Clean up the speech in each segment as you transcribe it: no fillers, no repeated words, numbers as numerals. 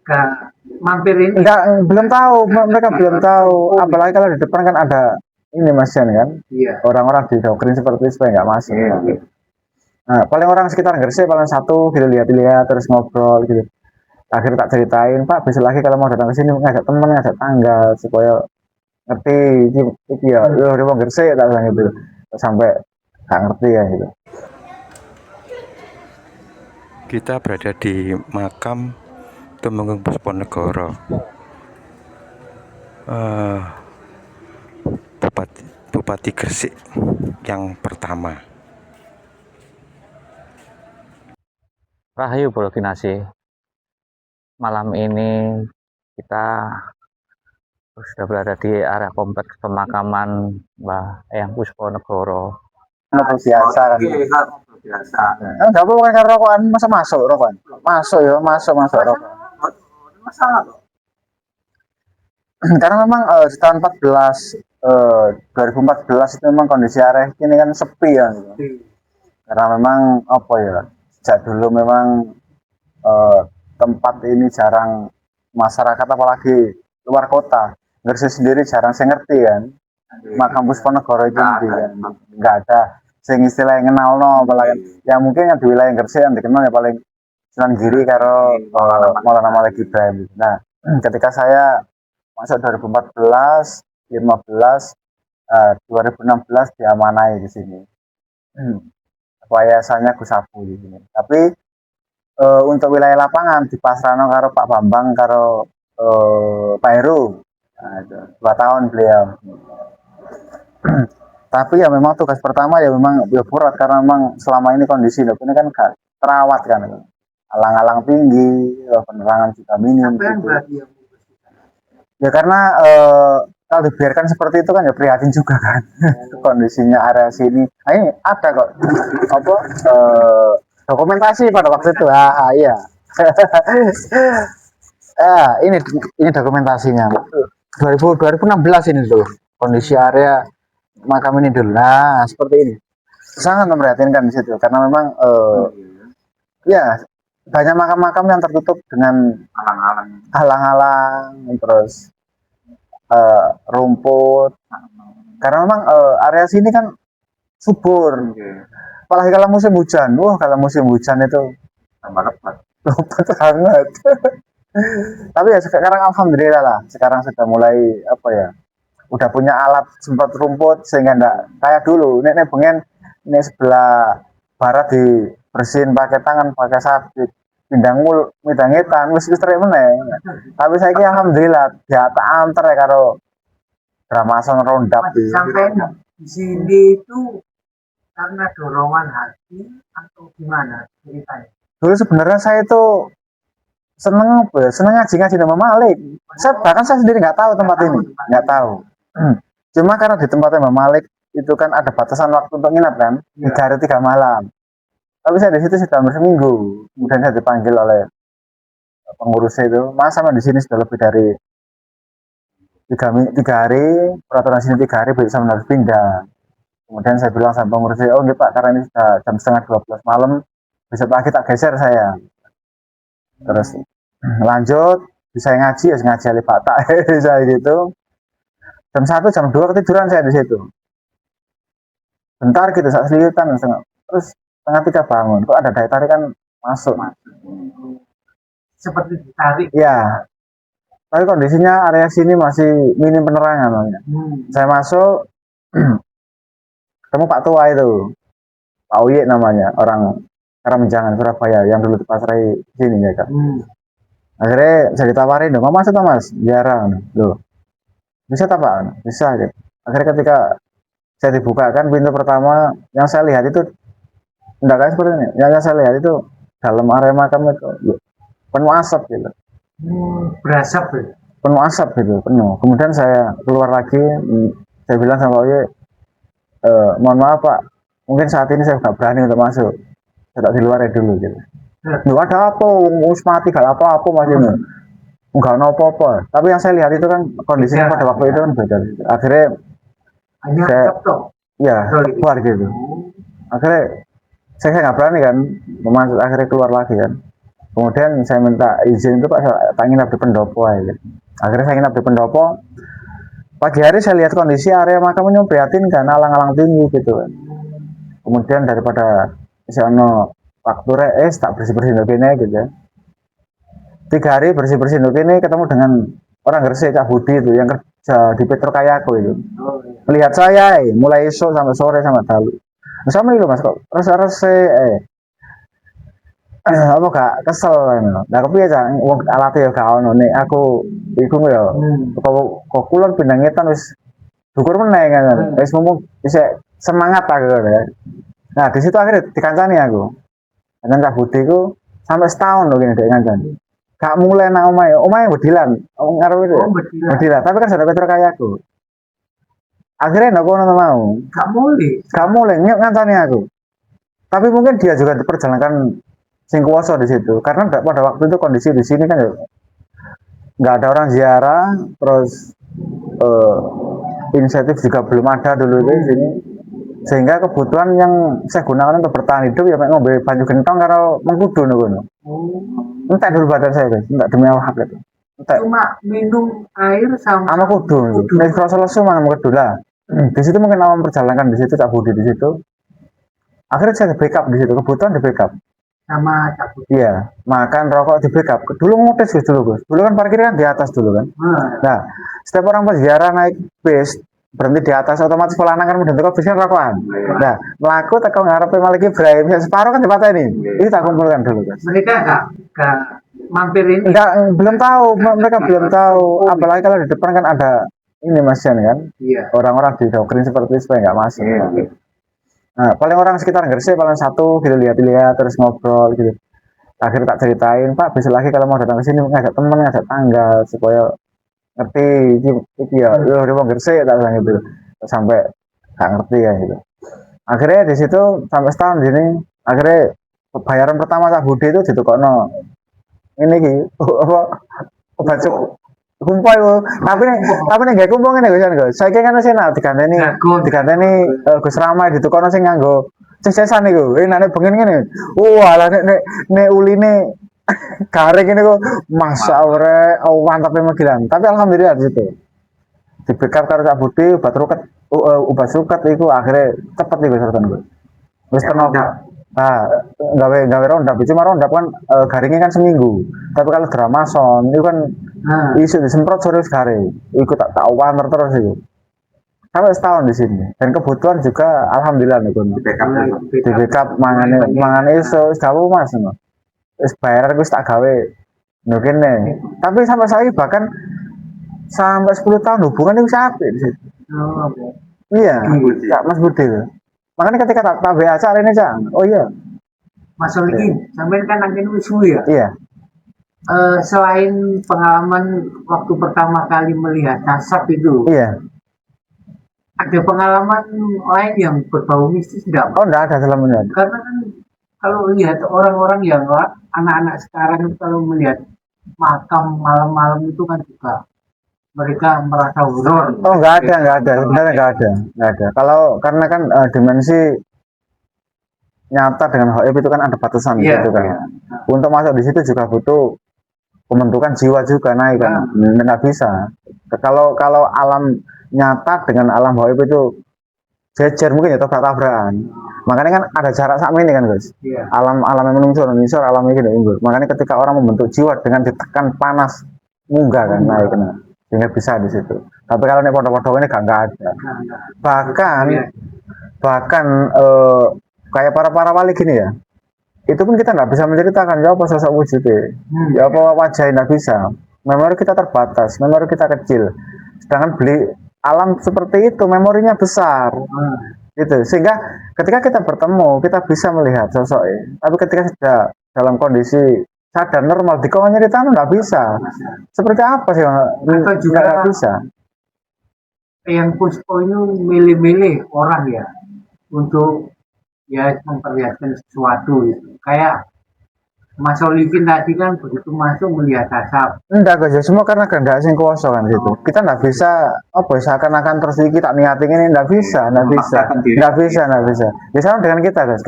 Gak mampir ini. Enggak, belum tahu, mereka belum tahu. Apalagi kalau di depan kan ada ini Mas Jan kan, Iya. orang-orang didoktrin seperti supaya nggak masuk. Nah, paling orang sekitar Gresik paling satu gitu lihat-lihat terus ngobrol gitu. Akhirnya tak ceritain, Pak besok lagi kalau mau datang ke sini ngajak teman, ngajak tangga supaya ngerti iki ya, udah mau Gresik tak bilang gitu. Sampai nggak ngerti ya gitu. Kita berada di makam Tumenggung Pusponegoro, Bupati Gresik yang pertama. Rahayu Bro Kinasi. Malam ini kita sudah berada di area kompleks pemakaman Mbah Eyang Pusponegoro. Ngobrol biasa kan. Biasa. Enggak apa-apa kan rokokan, masa masuk rokokan. Masuk ya, masuk rokok. Masalah loh. Karena memang di tahun 2014 itu memang kondisi area ini kan sepi ya gitu. Karena memang apa ya, sejak dulu memang tempat ini jarang masyarakat apalagi luar kota Gresik sendiri jarang saya ngerti kan makam Pusponegoro itu kan nggak ada sing istilah yang kenal no apalagi ya mungkin yang di wilayah Gresik yang dikenal ya paling Sunan Giri karo Maulana Malik Ibrahim. Nah ketika saya masuk 2014 15 2016 diamanai di sini yayasannya Gus Abu di sini. Tapi untuk wilayah lapangan di Pasrano karo Pak Bambang karo Pak Heru. Nah, 2 tahun beliau. Tapi ya memang tugas pertama ya memang berat karena memang selama ini kondisi ini kan gak terawat kan. Alang-alang tinggi, penerangan juga minim gitu. Ya karena kalau dibiarkan seperti itu kan ya prihatin juga kan. Kondisinya area sini. Nah, ini ada kok apa dokumentasi pada waktu itu. Iya. Ini dokumentasinya. 2016 ini dulu. Kondisi area makam ini dulu. Nah, seperti ini. Sangat memprihatinkan di situ karena memang ya banyak makam-makam yang tertutup dengan alang-alang terus rumput. Karena memang area sini kan subur. Apalagi kalau musim hujan. Wah, kalau musim hujan itu tambah lebat banget. Tapi ya sekarang alhamdulillah lah. Sekarang sudah mulai apa ya? Udah punya alat semprot rumput sehingga enggak kayak dulu. Nek bengen ini sebelah barat dibersihin pakai tangan, pakai sabit. Midang-midangetan wis terik meneh. Tapi saiki alhamdulillah ya tak anter ya karo Dramason Rondap sampai di sini itu karena dorongan hati atau gimana ceritanya? Dulu sebenarnya saya itu seneng apa ya? Seneng ngaji nama Malik. Bahkan saya sendiri nggak tahu tempat ini, nggak tahu. Cuma karena di tempatnya Mbak Malik itu kan ada batasan waktu untuk nginap kan, 3 hari 3 malam. Tapi saya di situ sudah hampir seminggu. Kemudian saya dipanggil oleh pengurusnya itu, Mas sama di sini sudah lebih dari 3 hari, peraturan sini 3 hari bisa harus pindah. Kemudian saya bilang sama pengurusnya, oh gitu Pak, karena ini sudah jam setengah 12 malam, besok pagi tak geser saya. Terus lanjut, bisa ngaji ya ngaji alif Fatah, saya gitu. Jam 1, jam 2 ketiduran saya di situ. Bentar gitu, saat seliutan, terus setengah 3 bangun, kok ada daya tarik kan masuk. Seperti ditarik. Ya, tapi kondisinya area sini masih minim penerangan. Saya masuk, ketemu Pak Tua itu, Pak Uye namanya, orang Menjangan Surabaya yang dulu dipasrai sini ya kan. Akhirnya saya ditawarin, mau masuk Mas? Jarang, loh. Bisa tak Pak? Bisa gitu. Akhirnya ketika saya dibukakan pintu pertama, yang saya lihat itu enggak kayak seperti ini. Yang saya lihat itu dalam area makam itu penuh asap gitu. Berasap ya? Penuh asap gitu, penuh. Kemudian saya keluar lagi, saya bilang sama Oye, mohon maaf Pak, mungkin saat ini saya nggak berani untuk masuk. Saya di luar dulu gitu. Lu ada apa? Us mati gak apa-apa Mas ini. Enggak ada apa-apa. Tapi yang saya lihat itu kan kondisinya pada waktu itu kan beda. Akhirnya saya, ya keluar gitu. Akhirnya saya nggak berani kan, masuk akhirnya keluar lagi kan. Kemudian saya minta izin itu Pak, tak nginap di pendopo aja. Akhirnya saya nginap di pendopo. Pagi hari saya lihat kondisi area makamnya prihatinkan, alang-alang tinggi gitu kan. Kemudian daripada misalnya waktu tak bersih-bersih begini gitu ya. 3 hari bersih-bersih ini ketemu dengan orang Gresik, Cak Budi itu yang kerja di Petro Kayaku itu. Melihat saya mulai esok sampai sore sampai dalu. Sama itu Mas kok rasa-rasa apa gak kesel kan. Nah kepiye Cak wong alate ya gak ono nek aku iku ya kok kulon pindah ngetan wis dukur meneh kan. Wis ngomong bisa semangat aku ya. Nah di situ akhirnya dikancani aku. Dengan Cak Budi ku sampai setahun loh gini dek kancani. Gak mulai nang omahe bedilan, ngarep itu. Bedilan, tapi kan sudah Petro Kayaku. Akhirnya ndak kono mau. Gak mulai nyok ngancani aku. Tapi mungkin dia juga diperjalankan sing kuwasa di situ. Karena pada waktu itu kondisi di sini kan nggak ada orang ziarah, terus inisiatif juga belum ada dulu itu di sini. Sehingga kebutuhan yang saya gunakan untuk bertahan hidup ya ngombe banyu gentong karo mengkudu ngono. Entek dulu badan saya guys, entek demi awak gitu. Entek. Cuma minum air sama kudu. Nek kalau lesu mangan kudu lah. Di situ mungkin awam perjalanan di situ Cak Budi di situ. Akhirnya saya di backup di situ, kebutuhan di backup. sama Cak Budi. Iya, makan rokok di backup. Dulu ngotes Gus dulu Gus. Dulu kan parkirnya kan di atas dulu kan. Nah, setiap orang peziarah naik bis berhenti di atas otomatis pelana kan udah teko bisnya rokokan. Nah, melaku teko ngarepe malah Ibrahim separuh kan dipateni. Itu tak kumpulkan dulu guys. Mereka gak mampir ini. Enggak, belum tahu, mereka belum tahu. Apalagi kalau di depan kan ada ini Mas Jan kan. Iya. Orang-orang didoktrin seperti itu supaya nggak masuk. Nah, paling orang sekitar Gresik paling satu gitu lihat-lihat terus ngobrol gitu. Akhirnya tak ceritain, Pak, besok lagi kalau mau datang ke sini ngajak teman, ngajak tangga supaya ngerti iki ya udah mau Gresik tak bilang gitu sampai nggak ngerti ya gitu. Akhirnya di situ sampai setahun gini akhirnya bayaran pertama Cak Budi itu ditukokno ini gitu apa obat kumpul itu tapi nih gak kumpul ini Gus saya kan sena diganteni Gus Ramai ditukokno sing nganggo cesesan niku nane bengen ngene wah nek uline garing ini kok masa ore mantap megilan tapi alhamdulillah di situ di backup karo Cak Budi obat suket itu akhirnya cepet nih Gus gue wis tenaga gawe ronda cuma ronda kan garingnya kan seminggu tapi kalau dramason itu kan isu disemprot sore garing ikut tak wanter terus itu sampai setahun di sini dan kebutuhan juga alhamdulillah nih di backup mangane iso dawu Mas wis bayar wis tak gawe mungkin nih tapi sampai saya bahkan sampai 10 tahun hubungan itu apik di situ. Iya, Cak Mas Budi. Makanya ketika tak WA acara ini Cak, oh iya. Mas Solikin, sampai kan nanti suwi ya. Iya. Selain pengalaman waktu pertama kali melihat nasab itu, iya. Ada pengalaman lain yang berbau mistis tidak? Oh, enggak ada dalamnya. Karena kan kalau lihat orang-orang yang anak-anak sekarang kalau melihat makam malam-malam itu kan juga mereka merasa horor. Oh, enggak ada. Sebenarnya enggak ada. Kalau karena kan dimensi nyata dengan gaib itu kan ada batasan gitu kan. Untuk masuk di situ juga butuh pembentukan jiwa juga naik kan. Nggak bisa. Kalau alam nyata dengan alam gaib itu jejer mungkin ya tabrak-tabrakan. Makanya kan ada jarak sama ini kan guys. Alam yang menungsur alam ini gitu. Makanya ketika orang membentuk jiwa dengan ditekan panas munggah kan naik kan. Sehingga bisa di situ. Tapi kalau nih foto-foto ini nggak ada. Bahkan kayak para wali gini ya. Itu pun kita nggak bisa menceritakan ya apa sosok wujudnya, ya apa wajahnya nggak bisa. Memori kita terbatas, memori kita kecil. Sedangkan beli alam seperti itu memorinya besar, gitu. Sehingga ketika kita bertemu kita bisa melihat sosoknya. Tapi ketika sudah dalam kondisi sadar normal di kau nyeritain nggak bisa. Seperti apa sih? Atau juga nggak bisa. Yang Puspo ini milih-milih orang ya untuk ya memperlihatkan sesuatu gitu. Kayak Mas Olikin tadi kan begitu masuk melihat asap. Enggak guys, semua karena kehendak sing kuwasa kan gitu. Kita nggak bisa seakan-akan terus kita niatin ini nggak bisa. Ya sama dengan kita guys.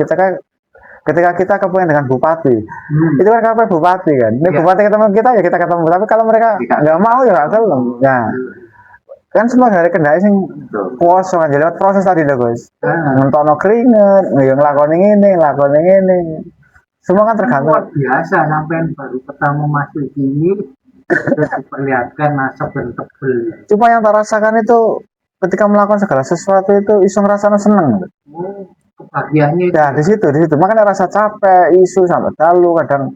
ketika kita kepengen dengan bupati, itu kan KP bupati kan. Ini Iya. bupati ketemu kita ya kita ketemu. Tapi kalau mereka nggak mau ya nggak ketemu. Nah, kan semua dari kendali sing kuasa kan jadi lewat proses tadi dah guys. Nontono keringet, yang ngelakoni ini, ngelakoni ini. Semua kan tergantung. Luar biasa sampai baru pertama masuk sini sudah diperlihatkan asap dan tebel. Cuma yang tak rasakan itu ketika melakukan segala sesuatu itu iso ngerasanya seneng. Oh, kebahagiaannya itu Ya di situ. Makanya rasa capek, isu sampai dalu kadang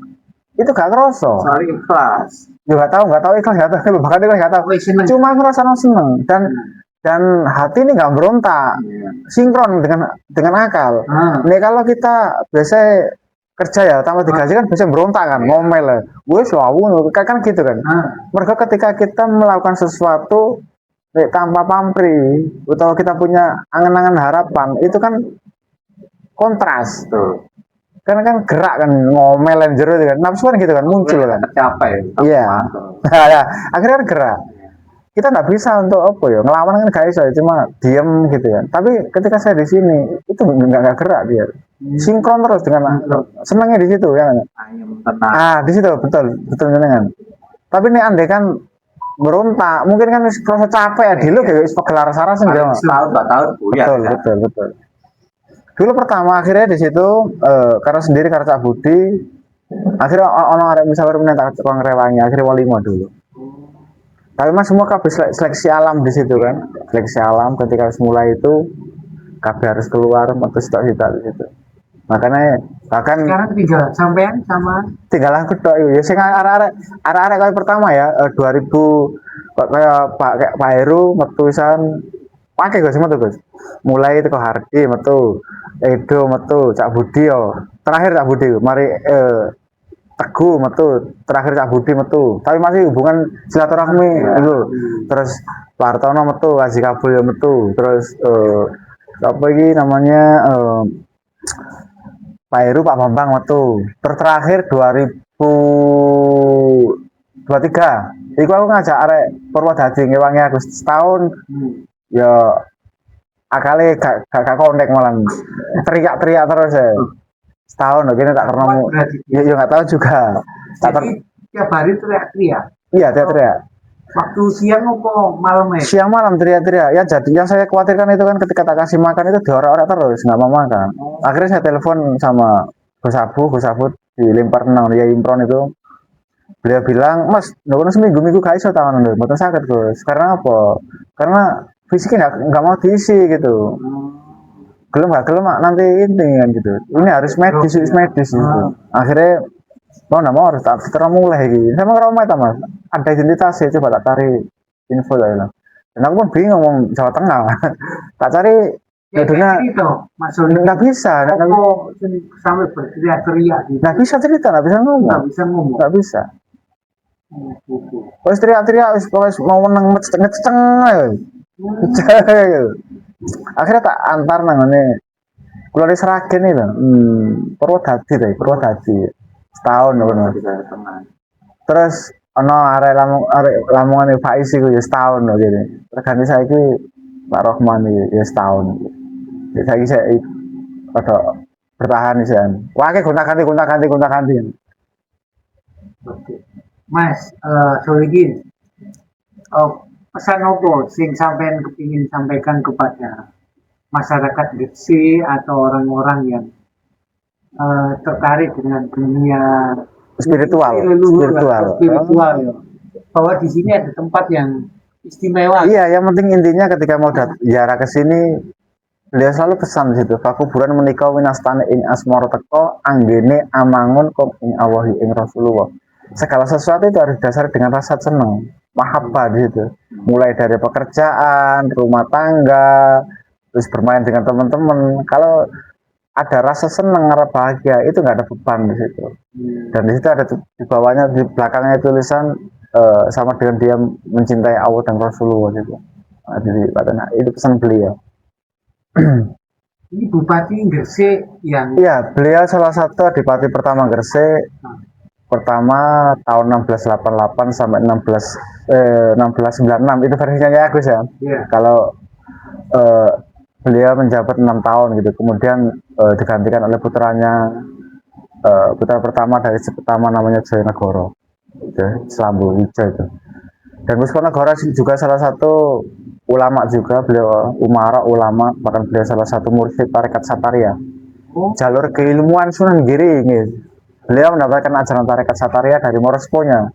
itu gak kerasa. soal ikhlas. Ya nggak tahu ikhlas nggak tahu bahkan ikhlas nggak tahu. Oh, seneng. Cuma ngerasa seneng dan hati ini nggak berontak, sinkron dengan akal. Ini kalau kita biasa kerja ya tambah digaji kan bisa berontak kan, ngomel lah, gue selalu kan gitu kan. Mereka ketika kita melakukan sesuatu tanpa pamrih atau kita punya angan-angan harapan itu kan kontras tuh. Karena kan gerak kan ngomel dan jeru kan nafsu kan gitu kan muncul kan. Tercapai. Iya. Ya, akhirnya kan gerak. Kita nggak bisa untuk apa ya ngelawan kan guys saya cuma diem gitu ya. Tapi ketika saya di sini itu nggak gerak dia. Sinkron terus dengan senangnya di situ ya. Di situ betul dengan. Tapi ini andai kan berontak, mungkin kan proses capek ya dulu kayak gelar sarah sendiri. Tahun 2 tahun Betul. Dulu pertama akhirnya di situ karena sendiri karena Cak Budi akhirnya orang arek misalnya minta tukang rewangi akhirnya walima dulu. Tapi mas semua kabeh seleksi alam di situ kan, seleksi alam ketika harus mulai itu kabeh harus keluar metu sitok-sitok di situ. Makanya bahkan sekarang tinggal sampean sama tinggal aku tok ya sing arek-arek kali pertama ya 2000 kok kayak Pak Heru metu pisan pakai Gus metu Gus. Mulai itu Hardi metu, Edo metu, Cak Budi yo. Terakhir Cak Budi, mari Teguh metu, terakhir Cak Budi metu. Tapi masih hubungan silaturahmi itu. Terus Pak Hartono metu, Haji Kabul yo metu. Terus apa iki namanya Pak Heru, Pak Bambang metu. Terakhir 2023. Iku aku ngajak arek Purwodadi ngewangi aku setahun. Ya akale gak kontak malah. Teriak-teriak terus ya. Setahun loh, gini tak ketemu. Ya nggak tahu juga. jadi tiap hari teriak-teriak. Iya teriak-teriak. Waktu siang apa malam ya? Siang malam teriak-teriak. Ya jadi yang saya khawatirkan itu kan ketika tak kasih makan itu diorak-orak terus nggak mau makan. Akhirnya saya telepon sama Gus Abu di Lempar Nang dia Impron itu. Beliau bilang, Mas, nunggu seminggu gak iso tangan dulu, betul sakit Gus. Karena apa? Karena fisiknya nggak mau diisi gitu. Gelem nanti ini kan gitu. Ini harus medis gitu. Akhirnya mau nggak mau harus terus mulai gitu. Saya mau ngomong itu Mas. Ada identitasnya coba tak cari info lah. Dan aku pun bingung ngomong Jawa Tengah. Tak cari judulnya Mas nggak bisa. Sampai berteriak-teriak gitu. Nggak bisa cerita, nggak bisa ngomong. Nggak bisa. Wes teriak-teriak, wes mau menang ngeceng akhirnya tak antar nang ngene. Kula di Seragen itu. Purwodadi setahun ngono. Terus ana arek Lamongan Faiz iku ya setahun lho gitu. Regane saiki Pak Rohman ya setahun. Ya saiki saya pada bertahan sih. Wah, gonta-ganti. Oke. Mas, Solihin, pesan apa sing sampean kepingin sampaikan kepada masyarakat Gresik atau orang-orang yang tertarik dengan dunia spiritual ya. Bahwa di sini ada tempat yang istimewa. Iya, yang penting intinya ketika mau ziarah ke sini beliau selalu pesan di situ, pakuburan menika winastane ing asmara teka anggene amangun kom ing awahi ing Rasulullah. Segala sesuatu itu harus dasar dengan rasa senang, mahabbah di situ. Mulai dari pekerjaan, rumah tangga, terus bermain dengan teman-teman. Kalau ada rasa senang, rasa bahagia, itu nggak ada beban di situ. Dan di situ ada di bawahnya, di belakangnya tulisan sama dengan dia mencintai Allah dan Rasulullah gitu. Nah, jadi itu pesan beliau. Ini Bupati Gresik yang Iya, beliau salah satu adipati pertama Gresik. Pertama tahun 1688 sampai 1696 itu versinya Agus ya. Yeah. Kalau beliau menjabat 6 tahun gitu. Kemudian digantikan oleh putranya putra pertama dari si pertama namanya Joyonegoro, Selambu Hijau itu. Dan Pusponegoro juga salah satu ulama juga, beliau umara ulama, bahkan beliau salah satu mursyid tarekat Sataria. Jalur keilmuan Sunan Giri ini. Beliau mendapatkan ajaran tarekat Sataria dari Morosponya,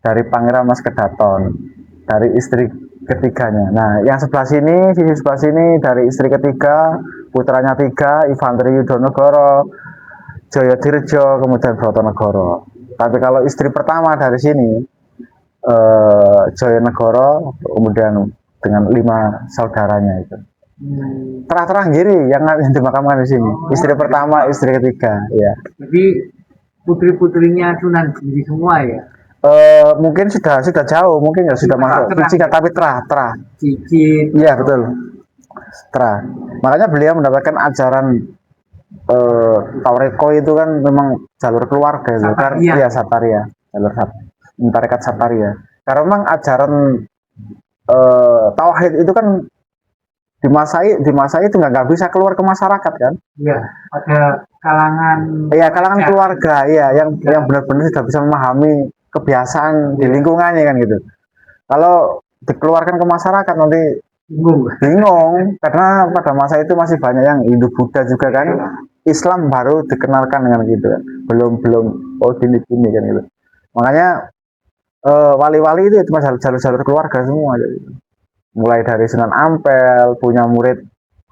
dari Pangeran Mas Kedaton, dari istri ketiganya. Nah, yang sebelah sini, sisi sebelah sini dari istri ketiga, putranya 3, Infanteri Yudonegoro, Joyodirjo, kemudian Brotonegoro. Tapi kalau istri pertama dari sini, Joyonegoro, kemudian dengan 5 saudaranya itu. Terang-terang Giri yang dimakamkan di sini. Istri pertama, istri ketiga, ya. Jadi putri-putrinya Sunan Giri semua ya. Mungkin sudah jauh, mungkin ya sudah masuk. Cicit, tapi terah. Cicit. Iya betul. Terah. Makanya beliau mendapatkan ajaran Taureko itu kan memang jalur keluarga itu. Sataria. Iya Sataria, jalur tarekat Sataria. Karena memang ajaran tauhid itu kan di masa itu nggak bisa keluar ke masyarakat kan? Iya, ada kalangan. Iya kalangan keluarga, iya yang benar-benar sudah bisa memahami kebiasaan di lingkungannya kan gitu. Kalau dikeluarkan ke masyarakat nanti bingung karena pada masa itu masih banyak yang Hindu Buddha juga kan. Islam baru dikenalkan dengan gitu kan. Belum oh gini kan gitu. Makanya wali-wali itu cuma jalur-jalur keluarga semua gitu. Mulai dari Sunan Ampel, punya murid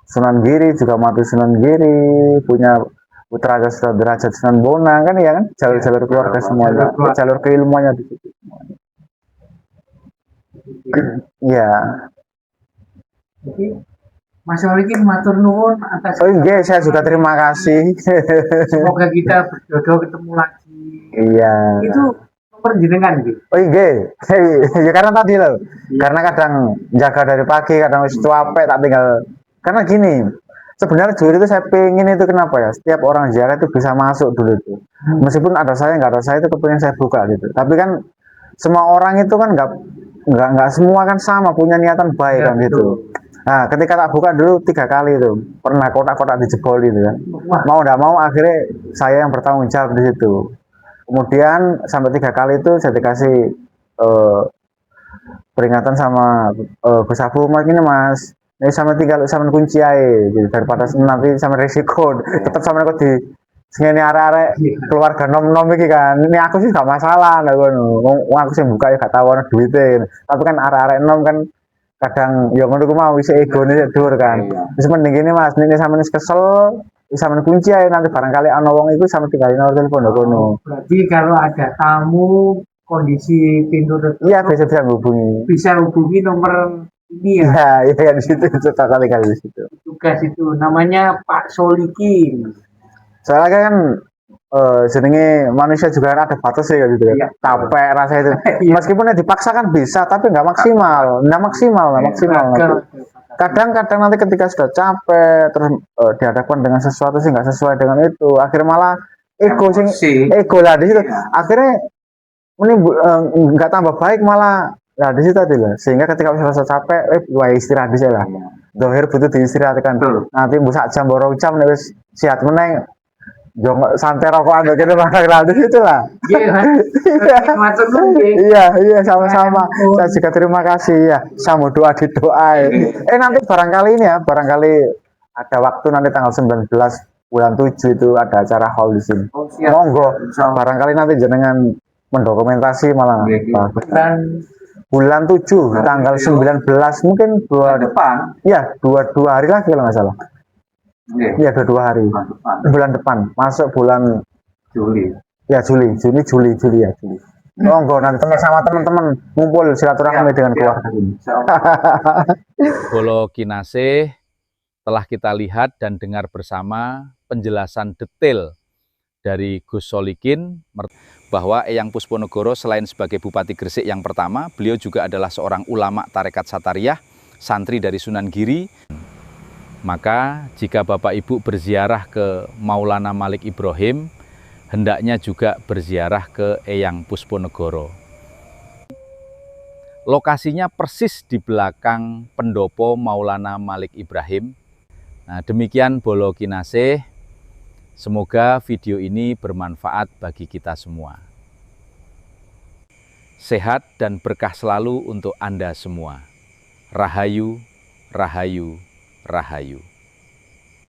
Sunan Giri, juga mati Sunan Giri, punya putra Sunan Derajat Sunan Bonang kan ya kan, jalur-jalur keluarga semuanya, jalur keilmuannya di situ semuanya. Iya. Jadi Mas Solikin matur nuwun atas. Oh iya, saya juga terima kasih. Semoga kita berjodoh ketemu lagi. Iya. Itu nomor jenengan gitu. Oh iya, ya karena tadi loh, karena kadang jaga dari pagi, kadang wis capek tak tinggal. Karena gini, sebenarnya dulu itu saya pengen itu kenapa ya, setiap orang ziarah itu bisa masuk dulu itu. Meskipun ada saya nggak ada saya itu kepengen saya buka gitu. Tapi kan semua orang itu kan nggak semua kan sama punya niatan baik kan gitu. Nah, ketika tak buka dulu 3 kali itu, pernah kotak-kotak dijebol gitu kan. Mau nggak mau akhirnya saya yang bertanggung jawab di situ. Kemudian sampai 3 kali itu saya dikasih peringatan sama Gus Abu, mas ini mas, ini sama tinggal sama kunci aja, gitu. Daripada nanti sama risiko, tetap sama aku di sini arek-arek keluarga nom-nom iki kan. Ini aku sih gak masalah, aku sih buka ya gak tahu ana duitnya. Tapi kan arek-arek nom kan kadang ya ngono ku mau wis egone dur kan. Wis mending gini mas, ini sama kesel, sama kunci aja nanti barangkali ana wong iku sama tinggalin nomor telepon kono. Berarti kalau ada tamu kondisi pintu tertutup, iya bisa hubungi nomor ini ya. Iya di situ kali di situ. Tugas itu namanya Pak Solikin. Soalnya kan jenenge manusia juga ada batas ya gitu kan. Capek rasa itu. Meskipun dipaksakan bisa, tapi nggak maksimal, Kadang-kadang nanti ketika sudah capek terus dihadapkan dengan sesuatu sih nggak sesuai dengan itu, akhirnya malah ego lah di situ. Akhirnya ini nggak tambah baik malah nah di situ tadi lah. Sehingga ketika sudah capek, wah istirahat bisa lah. Dohir butuh diistirahatkan. Nanti busak jam borong jam nih sihat meneng. Jong santai rokokan gitu malah di situ lah. Iya sama-sama. Saya juga terima kasih ya. Sama doa di doa. Nanti barangkali ada waktu nanti tanggal 19 bulan 7 itu ada acara haul di sini. Monggo. Barangkali nanti jenengan mendokumentasi malah bulan 7 tanggal 19 mungkin depan. Iya, 22 hari lagi kalau nggak salah. Iya, 22 hari. Bulan depan, masuk bulan Juli. Ya, Juli. Monggo nanti sama teman-teman ngumpul silaturahmi dengan keluarga ini. Bolo Kinasih telah kita lihat dan dengar bersama penjelasan detail dari Gus Solikin bahwa Eyang Pusponegoro selain sebagai Bupati Gresik yang pertama, beliau juga adalah seorang ulama tarekat Satariyah, santri dari Sunan Giri. Maka jika Bapak Ibu berziarah ke Maulana Malik Ibrahim, hendaknya juga berziarah ke Eyang Pusponegoro. Lokasinya persis di belakang pendopo Maulana Malik Ibrahim. Nah, demikian Bolo Kinasih. Semoga video ini bermanfaat bagi kita semua. Sehat dan berkah selalu untuk Anda semua. Rahayu, rahayu, rahayu.